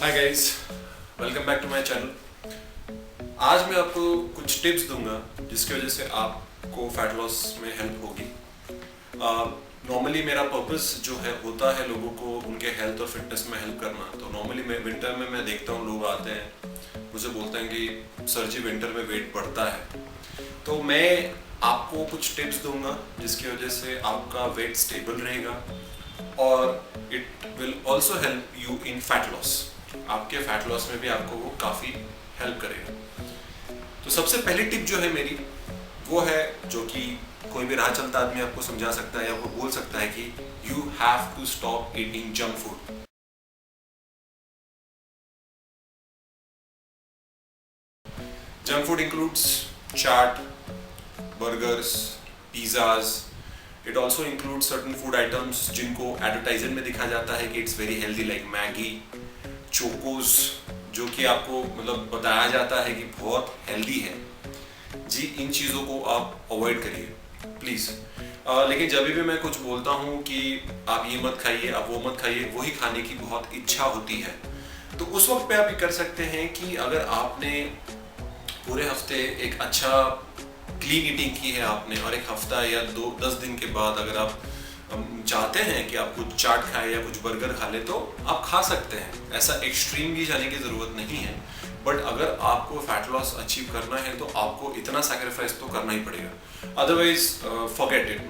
Hi guys, welcome back to my channel. आज मैं आपको कुछ टिप्स दूंगा जिसकी वजह से आपको फैट लॉस में हेल्प होगी। नॉर्मली मेरा पर्पस जो है होता है लोगों को उनके हेल्थ और फिटनेस में हेल्प करना। तो नॉर्मली मैं विंटर में मैं देखता हूँ लोग आते हैं मुझे बोलते हैं कि सर जी विंटर में वेट बढ़ता है। तो मैं आपको कुछ टिप्स दूंगा जिसकी वजह से आपका वेट स्टेबल रहेगा और it will also help you in fat loss. आपके फैट लॉस में भी आपको वो काफ़ी हेल्प करेगा। तो सबसे पहली टिप जो है मेरी वो है, जो कि कोई भी राह चलता आदमी आपको समझा सकता है या आपको बोल सकता है कि you have to stop eating junk food. Junk food includes chaat, burgers, pizzas. It also include certain food items जिनको एडवर्टाइजमेंट में दिखा जाता है कि it's very healthy, like Maggi, Chocos, जो कि आपको मतलब बताया जाता है कि बहुत हेल्दी है। जी, इन चीज़ों को आप अवॉइड करिए प्लीज़। लेकिन जब भी मैं कुछ बोलता हूँ कि आप ये मत खाइए, आप वो मत खाइए, वही खाने की बहुत इच्छा होती है। तो उस वक्त पे आप ये कर सकते हैं कि अगर आपने पूरे हफ्ते एक अच्छा क्लीन ईटिंग की है आपने, और एक हफ्ता या 10 दिन के बाद अगर आप चाहते हैं कि आप कुछ चाट खाए या कुछ बर्गर खा ले, तो आप खा सकते हैं। ऐसा एक्सट्रीम भी जाने की ज़रूरत नहीं है। बट अगर आपको फैट लॉस अचीव करना है तो आपको इतना सैक्रिफाइस तो करना ही पड़ेगा, अदरवाइज फॉरगेट इट।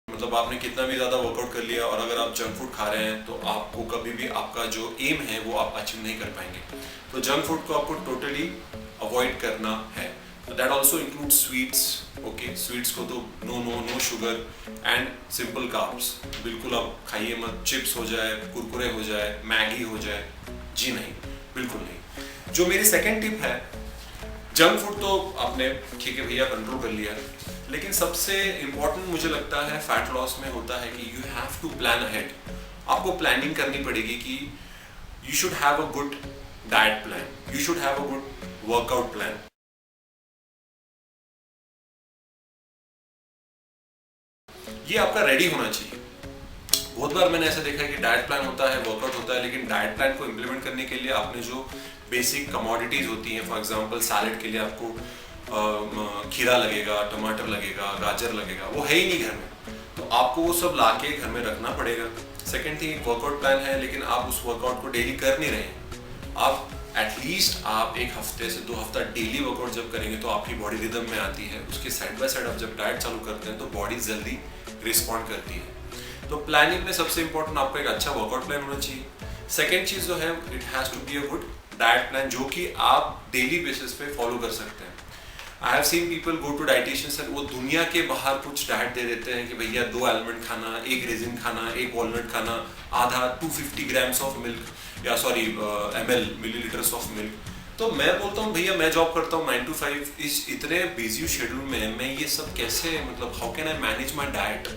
मतलब आपने कितना भी ज़्यादा वर्कआउट कर लिया और अगर आप जंक फूड खा रहे हैं तो आपको कभी भी आपका जो एम है वो आप अचीव नहीं कर पाएंगे। तो जंक फूड को आपको टोटली अवॉइड करना है। That also include sweets. Okay, sweets को तो no no no sugar and simple carbs बिल्कुल आप खाइए मत। चिप्स हो जाए, कुरकुरे हो जाए, मैगी हो जाए, जी नहीं, बिल्कुल नहीं। जो मेरी सेकेंड टिप है, जंक फूड तो आपने ठीक है भैया कंट्रोल कर लिया, लेकिन सबसे इम्पोर्टेंट मुझे लगता है फैट लॉस में होता है कि you have to plan ahead. आपको प्लानिंग करनी पड़ेगी कि you should have a good diet plan, you should have a good workout plan. ये आपका रेडी होना चाहिए। बहुत बार मैंने ऐसा देखा है कि डाइट प्लान होता है, वर्कआउट होता है, लेकिन डाइट प्लान को इम्प्लीमेंट करने के लिए आपने जो बेसिक कमोडिटीज होती हैं, फॉर एग्जांपल सैलेड के लिए आपको खीरा लगेगा, टमाटर लगेगा, गाजर लगेगा, वो है ही नहीं घर में। तो आपको वो सब ला के घर में रखना पड़ेगा। सेकेंड थिंग, वर्कआउट प्लान है लेकिन आप उस वर्कआउट को डेली कर नहीं रहे हैं। आप एटलीस्ट आप एक हफ्ते से 2 हफ्ता डेली वर्कआउट जब करेंगे तो आपकी बॉडी रिदम में आती है। उसके साइड बाय साइड आप जब डाइट चालू करते हैं तो बॉडी जल्दी रिस्पॉन्ड करती है। तो प्लानिंग में सबसे इंपॉर्टेंट आपका एक अच्छा वर्कआउट प्लान होना चाहिए। सेकेंड चीज़ जो है, it has to be a good diet plan जो कि आप डेली बेसिस पे फॉलो कर सकते हैं। I have seen people go to dietitians and वो दुनिया के बाहर कुछ डाइट दे देते हैं कि भैया 2 आलमंड खाना, 1 रेजिन खाना, 1 वॉलनट खाना, आधा 250 ग्राम्स ऑफ मिल्क या sorry ml millilitres of milk. तो मैं बोलता हूँ भैया मैं जॉब करता हूँ 9 to 5, इस इतने बिजी शेड्यूल में मैं ये सब कैसे, मतलब how can I manage my diet.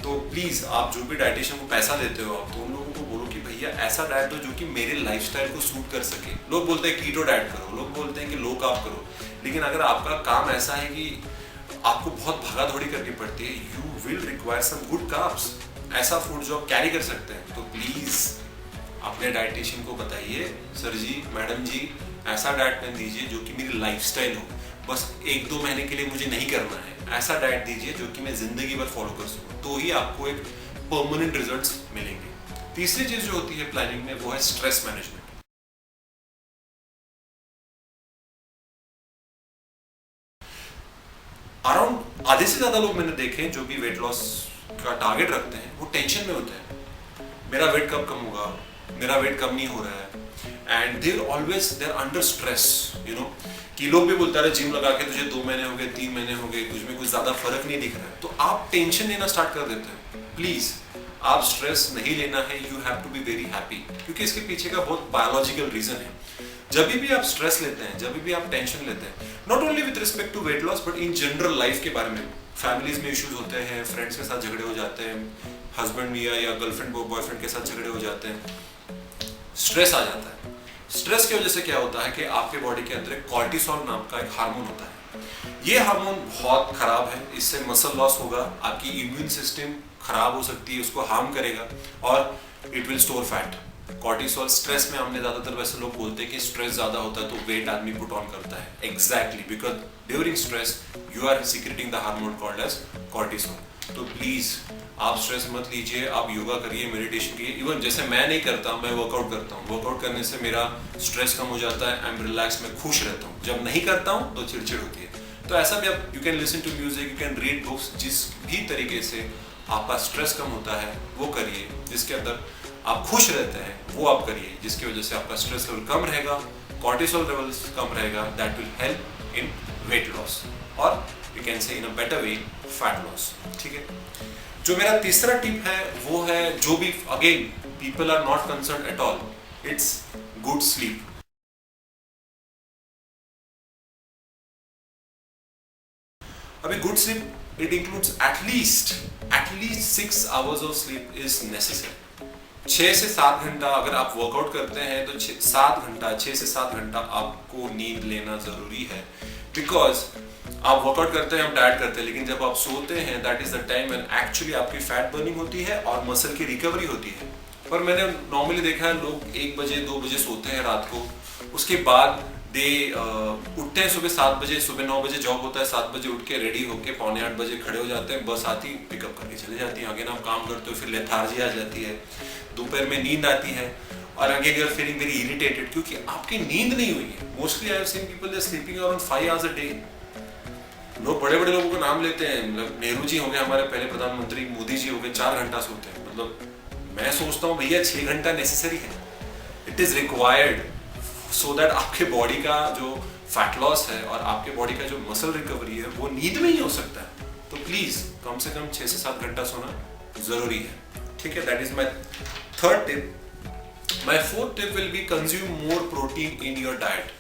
तो प्लीज़ आप जो भी डाइटिशियन को पैसा देते हो आप तो उन लोगों को बोलो कि भैया ऐसा डाइट दो जो कि मेरे लाइफस्टाइल को सूट कर सके। लोग बोलते हैं कीटो डाइट करो, लोग बोलते हैं कि लो कार्ब करो, लेकिन अगर आपका काम ऐसा है कि आपको बहुत भागा दौड़ी करनी पड़ती है, you will require some good carbs, ऐसा फूड जो आप कैरी कर सकते हैं। तो प्लीज़ अपने डाइटिशियन को बताइए, सर जी, मैडम जी, ऐसा डाइट प्लान दीजिए जो कि मेरी लाइफस्टाइल हो। बस 1-2 महीने के लिए मुझे नहीं करना है, ऐसा डाइट दीजिए जो कि मैं जिंदगी भर फॉलो कर सकूं, तो ही आपको एक परमानेंट रिजल्ट्स मिलेंगे। तीसरी चीज जो होती है प्लानिंग में वो है स्ट्रेस मैनेजमेंट। अराउंड आधे से ज्यादा लोग मैंने देखे जो भी वेट लॉस का टारगेट रखते हैं वो टेंशन में होते हैं, मेरा वेट कब कम होगा, मेरा वेट कम नहीं हो रहा है, and there under stress, you know. कि लोग भी बोलते हैं जिम लगा के तुझे 2 महीने हो गए, 3 महीने हो गए, तुझमें कुछ ज्यादा फर्क नहीं दिख रहा है, तो आप टेंशन लेना स्टार्ट कर देते हैं। प्लीज आप स्ट्रेस नहीं लेना है, you have to be very happy, क्योंकि इसके पीछे का बहुत बायोलॉजिकल रीजन है। जब भी आप स्ट्रेस लेते हैं, जब भी आप टेंशन लेते हैं, not only with respect to weight loss but in general life के बारे में, फैमिलीज में इश्यूज होते हैं, फ्रेंड्स के साथ झगड़े हो जाते हैं, हस्बैंड या गर्लफ्रेंड बॉयफ्रेंड के साथ झगड़े हो जाते हैं, स्ट्रेस आ जाता है। स्ट्रेस की वजह से क्या होता है कि आपके बॉडी के अंदर कॉर्टिसोल नाम का एक हार्मोन होता है। ये हार्मोन बहुत खराब है, इससे मसल लॉस होगा, आपकी इम्यून सिस्टम खराब हो सकती है, उसको हार्म करेगा और it will store fat. Cortisol, stress में हमने ज्यादातर वैसे लोग बोलते हैं कि स्ट्रेस ज्यादा होता है तो वेट आदमी पुट ऑन करता है। Exactly, because during stress you are secreting the hormone called as cortisol. तो प्लीज आप स्ट्रेस मत लीजिए, आप योगा करिए, मेडिटेशन करिए। इवन जैसे मैं नहीं करता, मैं वर्कआउट करता हूँ। वर्कआउट करने से मेरा स्ट्रेस कम हो जाता है, आई एम रिलैक्स, मैं खुश रहता हूँ। जब नहीं करता हूँ तो चिड़चिड़ होती है। तो ऐसा भी आप, you can listen to music, you can read books, जिस भी तरीके से आपका स्ट्रेस कम होता है वो करिए। जिसके अंदर आप खुश रहते हैं वो आप करिए, जिसकी वजह से आपका स्ट्रेस लेवल कम रहेगा, कॉर्टिसोल लेवल्स कम रहेगा। That will help in weight loss और you can say in a better way fat loss. ठीक है। जो मेरा तीसरा टिप है वो है, जो भी again people are not concern at all, it's good sleep. अभी good sleep it includes at least 6 hours of sleep is necessary. 6 से 7 घंटा अगर आप वर्कआउट करते हैं तो 6 से 7 घंटा आपको नींद लेना जरूरी है। बिकॉज आप वर्कआउट करते हैं, हम डाइट करते हैं, लेकिन जब आप सोते हैं that is the time when actually आपकी फैट बर्निंग होती है और मसल की रिकवरी होती है। पर मैंने नॉर्मली देखा है लोग 1 बजे 2 बजे सोते हैं रात को, उसके बाद दे उठते हैं सुबह 7 बजे, सुबह 9 बजे जॉब होता है, 7 बजे उठ के रेडी होके 7:45 बजे खड़े हो जाते हैं, बस आती पिकअप करके चले जाती है। आगे ना आप काम करते हो, फिर लेथार्जी आ जाती है, दोपहर में नींद आती है और again you are feeling very irritated क्योंकि आपकी नींद नहीं हुई है। Mostly I have seen people they sleeping around 5 hours a day. लोग बड़े बड़े लोगों को नाम लेते हैं, मतलब नेहरू जी हो गए, हमारे पहले प्रधानमंत्री, मोदी जी हो गए, 4 घंटा सोते हैं। मतलब मैं सोचता हूँ भैया 6 घंटा नेसेसरी है, it is required so that आपके बॉडी का जो फैट लॉस है और आपके बॉडी का जो मसल रिकवरी है वो नींद में ही हो सकता है। तो प्लीज कम से कम 6 से 7 घंटा सोना जरूरी है। ठीक है, that is my third tip. My fourth tip will be consume more protein in your diet.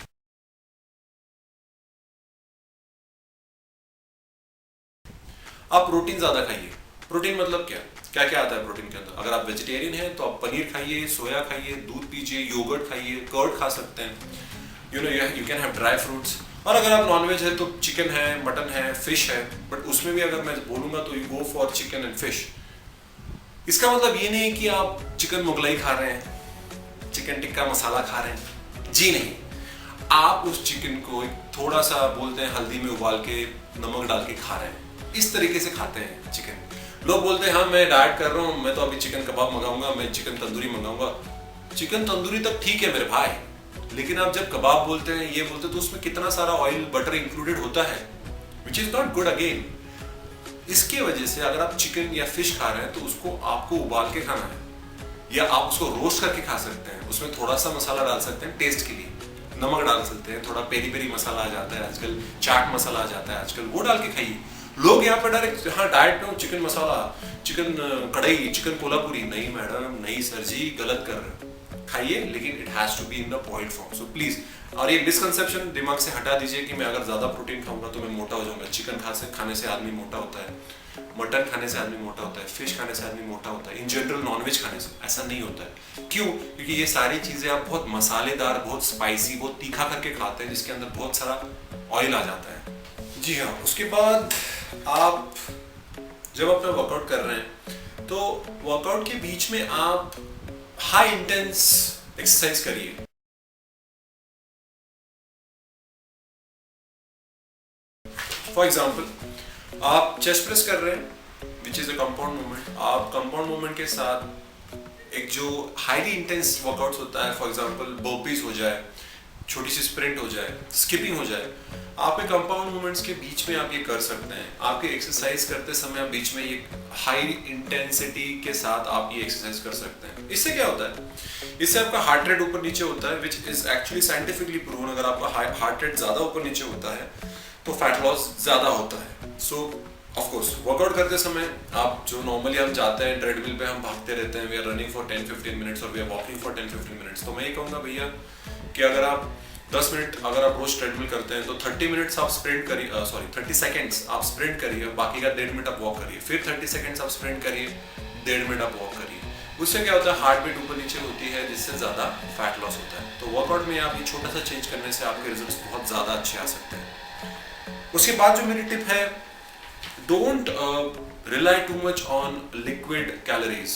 आप प्रोटीन ज्यादा खाइए। प्रोटीन मतलब क्या क्या क्या आता है प्रोटीन के अंदर? अगर आप वेजिटेरियन हैं तो आप पनीर खाइए, सोया खाइए, दूध पीजिए, योगर्ट खाइए, कर्ड खा सकते हैं, you can have dry fruits. और अगर आप नॉनवेज है तो चिकन है, मटन है, फिश है। बट उसमें भी अगर मैं बोलूंगा तो you go for chicken and fish. इसका मतलब ये नहीं कि आप चिकन मुगलाई खा रहे हैं, चिकन टिक्का मसाला खा रहे हैं, जी नहीं। आप उस चिकन को थोड़ा सा बोलते हैं हल्दी में उबाल के, नमक डाल के खा रहे हैं, इस तरीके से खाते हैं चिकन। लोग बोलते हैं हाँ मैं डाइट कर रहा हूँ, मैं तो अभी चिकन कबाब मंगाऊंगा, मैं चिकन तंदूरी मंगाऊंगा। चिकन तंदूरी तक ठीक है मेरे भाई, लेकिन आप जब कबाब बोलते हैं, ये बोलते हैं, तो उसमें कितना सारा ऑयल बटर इंक्लूडेड होता है, which is not good again. इसके वजह से अगर आप चिकन या फिश खा रहे हैं तो उसको आपको उबाल के खाना है, या आप उसको रोस्ट करके खा सकते हैं। उसमें थोड़ा सा मसाला डाल सकते हैं टेस्ट के लिए, नमक डाल सकते हैं, थोड़ा पेरी पेरी मसाला आ जाता है आजकल, चाट मसाला आ जाता है आजकल, वो डाल के खाइए। लोग यहाँ पे डायरेक्ट हाँ डाइट में चिकन मसाला, चिकन कढ़ाई, चिकन कोल्हापुरी, नहीं मैडम, नहीं सर जी, गलत कर रहे हो। खाइए लेकिन it has to be in the boiled form. So please, और ये मिसकंसेप्शन दिमाग से हटा दीजिए कि मैं अगर ज्यादा प्रोटीन खाऊंगा तो मैं मोटा हो जाऊंगा। चिकन खाने से आदमी मोटा होता है, मटन खाने से आदमी मोटा होता है, फिश खाने से आदमी मोटा होता है, इन जनरल नॉनवेज खाने से ऐसा नहीं होता है। क्यों? क्योंकि ये सारी चीजें आप बहुत मसालेदार, बहुत स्पाइसी, बहुत तीखा करके खाते हैं, जिसके अंदर बहुत सारा ऑयल आ जाता है। जी हाँ। उसके बाद आप जब अपना वर्कआउट कर रहे हैं तो वर्कआउट के बीच में आप हाई इंटेंस एक्सरसाइज करिए। फॉर एग्जाम्पल आप चेस्ट प्रेस कर रहे हैं, which is a compound movement. आप कंपाउंड मूवमेंट के साथ एक जो हाईली इंटेंस वर्कआउट होता है, फॉर एग्जाम्पल बर्पीज हो जाए, छोटी सी स्प्रिंट हो जाए, स्किपिंग हो जाए, आपके कंपाउंड मूवमेंट्स के बीच में आप ये कर सकते हैं। आपके एक्सरसाइज करते समय आप बीच में ये हाई इंटेंसिटी के साथ आप ये एक्सरसाइज कर सकते हैं। इससे क्या होता है? इससे आपका हार्ट रेट ऊपर नीचे होता है, which is actually scientifically proven. अगर आपका हार्ट रेट ज्यादा ऊपर नीचे होता है तो फैट लॉस ज्यादा होता है। सो ऑफ कोर्स वर्कआउट करते समय आप जो नॉर्मली हम जाते हैं ट्रेडमिल पे, हम भागते रहते हैं, we are running for 10-15 minutes और we are walking for 10-15 minutes. तो मैं ये कहूँगा भैया कि अगर आप 10 मिनट अगर आप रोज ट्रेडमिल करते हैं तो 30 मिनट्स आप स्प्रिंट करिए, 30 सेकेंड्स आप स्प्रिंट करिए, बाकी का 1.5 मिनट आप वॉक करिए, फिर 30 सेकेंड्स आप स्प्रिंट करिए, 1.5 मिनट आप वॉक करिए। उससे क्या होता है? हार्ट बीट ऊपर नीचे होती है, जिससे ज्यादा फैट लॉस होता है। तो वर्कआउट में आप ये छोटा सा चेंज करने से आपके रिजल्ट्स बहुत ज्यादा अच्छे आ सकते हैं। उसके बाद जो मेरी टिप है, don't rely too much on liquid calories.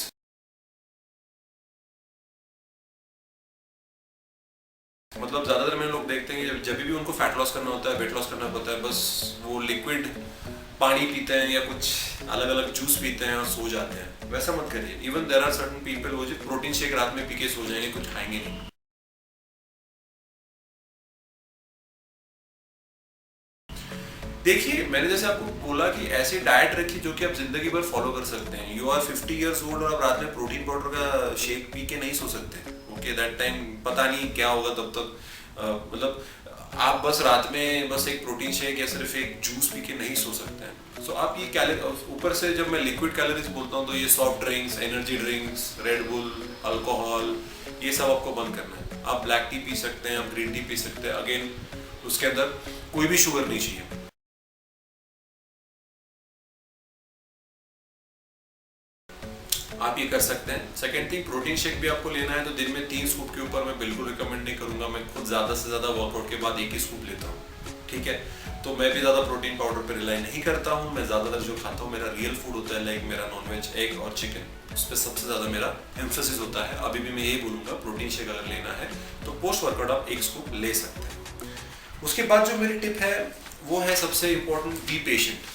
मतलब ज्यादातर में लोग देखते हैं कि जब भी उनको फैट लॉस करना होता है, वेट लॉस करना होता है, बस वो लिक्विड पानी पीते हैं या कुछ अलग अलग जूस पीते हैं और सो जाते हैं। वैसा मत करिए। Even there are certain people वो जो प्रोटीन शेक रात में पी के सो जाएंगे, कुछ खाएंगे नहीं। देखिए, मैंने जैसे आपको बोला कि ऐसी डाइट रखी जो कि आप जिंदगी भर फॉलो कर सकते हैं। यू आर 50 ईयर्स ओल्ड और आप रात में प्रोटीन पाउडर का शेक पी के नहीं सो सकते। ओके, दैट टाइम पता नहीं क्या होगा तब तक। मतलब आप बस रात में बस एक प्रोटीन शेक या सिर्फ एक जूस पी के नहीं सो सकते हैं। सो आप ये कैलोरी, ऊपर से जब मैं लिक्विड कैलोरीज बोलता हूँ तो ये soft drinks, energy drinks, red bull, alcohol, ये सब आपको बंद करना है। आप ब्लैक टी पी सकते हैं, आप ग्रीन टी पी सकते हैं। अगेन उसके अंदर कोई भी शुगर नहीं चाहिए। आप ये कर सकते हैं। सेकेंड थिंग, प्रोटीन शेक भी आपको लेना है तो दिन में 3 स्कूप के ऊपर मैं बिल्कुल रिकमेंड नहीं करूंगा। मैं खुद ज़्यादा से ज़्यादा वर्कआउट के बाद 1 ही स्कूप लेता हूँ, ठीक है। तो मैं भी ज़्यादा प्रोटीन पाउडर पर रिलाई नहीं करता हूँ। मैं ज़्यादातर जो खाता हूँ मेरा रियल फूड होता है, लाइक मेरा नॉनवेज, एग और चिकन, उस पर सबसे ज़्यादा मेरा एम्फेसिस होता है। अभी भी मैं यही बोलूँगा, प्रोटीन शेक अगर लेना है तो पोस्ट वर्कआउट आप 1 स्कूप ले सकते हैं। उसके बाद जो मेरी टिप है वो है सबसे इम्पोर्टेंट, बी पेशेंट।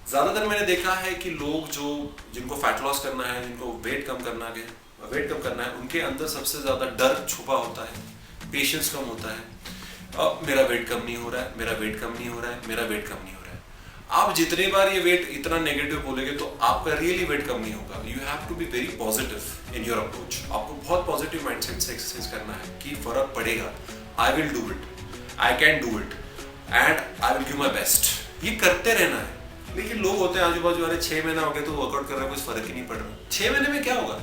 ज़्यादातर मैंने देखा है कि लोग जिनको फैट लॉस करना है, जिनको वेट कम करना है, उनके अंदर सबसे ज़्यादा डर छुपा होता है, पेशेंस कम होता है। अब मेरा वेट कम नहीं हो रहा है, मेरा वेट कम नहीं हो रहा है, मेरा वेट कम नहीं हो रहा है। आप जितनी बार ये वेट इतना नेगेटिव बोलेंगे तो आपका रियली वेट कम नहीं होगा। You have to be very positive in your approach. आपको बहुत पॉजिटिव माइंडसेट से एक्सरसाइज करना है कि फर्क पड़ेगा। I will do it, I can do it and I will give my best. ये करते रहना है। लेकिन लोग होते हैं आजू बाजू वाले, 6 महीना हो गया तो वर्कआउट कर रहा है, कुछ फर्क ही नहीं पड़ रहा। 6 महीने में क्या होगा?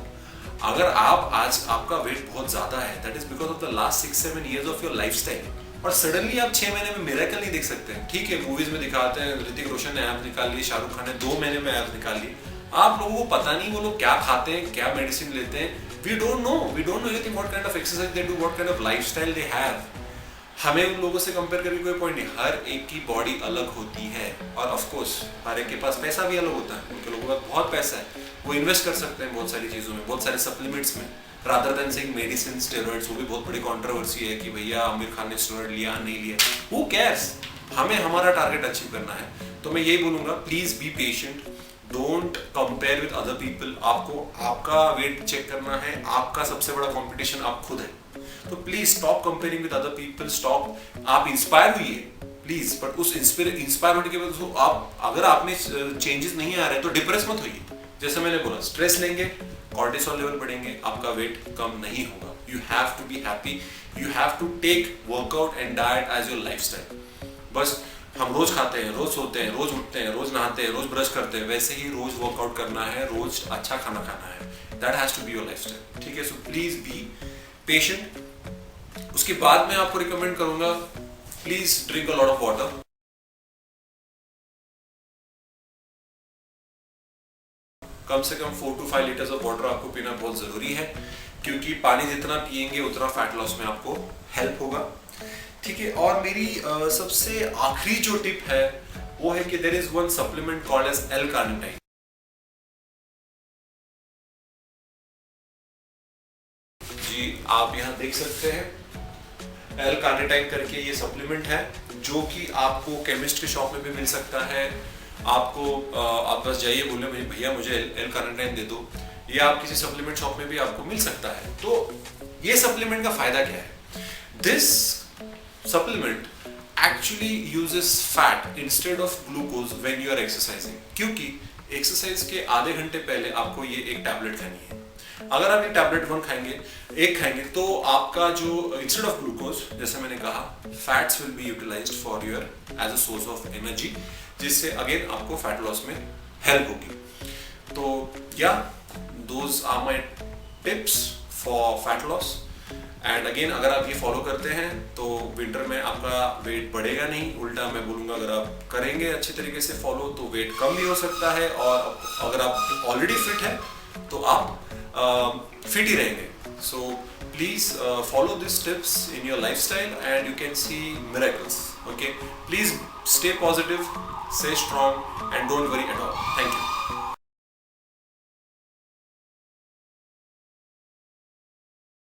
अगर आप आज आपका वेट बहुत ज्यादा है, that is because of the last 6-7 years of your lifestyle. और सडनली आप 6 महीने में मिरेकल नहीं देख सकते हैं। ठीक है, मूवीज में दिखाते हैं, ऋतिक रोशन ने एब्स निकाल लिए, शाहरुख खान ने 2 महीने में एब्स निकाल लिए। आप लोगों को पता नहीं वो लोग क्या खाते हैं, क्या मेडिसिन लेते हैं। We don't know anything what kind of exercise they do, what kind of lifestyle they have. हमें उन लोगों से कंपेयर करके कोई पॉइंट नहीं। हर एक की बॉडी अलग होती है और ऑफ कोर्स हर एक के पास पैसा भी अलग होता है। उनके लोगों के पास बहुत पैसा है, वो इन्वेस्ट कर सकते हैं बहुत सारी चीज़ों में, बहुत सारे सप्लीमेंट्स में, rather than saying medicine, steroids. वो भी बहुत बड़ी कंट्रोवर्सी है कि भैया आमिर खान ने स्टेरॉइड लिया नहीं लिया, हू केयर्स। हमें हमारा टारगेट अचीव करना है। तो मैं यही बोलूँगा, please be patient, don't compare with other people. आपको आपका वेट चेक करना है, आपका सबसे बड़ा कंपटीशन आप खुद है। तो please stop comparing with other people, stop. आप इंस्पायर हुई है प्लीज, बट उस इंस्पायर होने के बाद आप, अगर आप में चेंजेस नहीं आ रहे तो डिप्रेस मत होइए। जैसे मैंने बोला, स्ट्रेस लेंगे, कॉर्टिसोल लेवल बढ़ेंगे, आपका वेट कम नहीं होगा। You have to be happy, you have to take workout and diet as your lifestyle. बस हम रोज खाते हैं, रोज सोते हैं, रोज उठते हैं, रोज नहाते हैं, रोज ब्रश करते हैं, वैसे ही रोज वर्कआउट करना है, रोज अच्छा खाना खाना है। That has to be your lifestyle, ठीक है। So please be patient. उसके बाद मैं आपको रिकमेंड करूंगा, please drink a lot of water. कम से कम 4 to 5 लीटर्स ऑफ वाटर आपको पीना बहुत जरूरी है, क्योंकि पानी जितना पिएंगे उतना फैट लॉस में आपको हेल्प होगा, ठीक है। और मेरी सबसे आखिरी जो टिप है वो है कि there is one supplement called as L-कार्निटाइन। जी, आप यहाँ देख सकते हैं, L-कार्निटाइन करके ये सप्लीमेंट है, जो कि आपको केमिस्ट के शॉप में भी मिल सकता है। आपको आप बस जाइए, बोले भैया मुझे L-कार्निटाइन दे दो, ये आप किसी सप्लीमेंट शॉप में भी आपको मिल सकता है। तो ये सप्लीमेंट का फायदा क्या है? This supplement actually uses fat instead of glucose when you are exercising, क्योंकि एक्सरसाइज के आधे घंटे पहले आपको ये एक टैबलेट खानी है। अगर आप ये टैबलेट एक खाएंगे तो आपका जो इंस्टेड ऑफ ग्लूकोज, जैसे मैंने कहा, fats will be utilised for your as a source of energy, जिससे अगेन आपको फैट लॉस में हेल्प होगी। तो या those are my tips for fat loss. And again, अगर आप ये फॉलो करते हैं तो विंटर में आपका वेट बढ़ेगा नहीं, उल्टा मैं बोलूँगा अगर आप करेंगे अच्छे तरीके से फॉलो तो वेट कम भी हो सकता है। और अगर आप ऑलरेडी फिट है तो आप फिट ही रहेंगे. So please follow these tips in your lifestyle and you can see miracles. Okay, please stay positive, stay strong and don't worry at all. Thank you.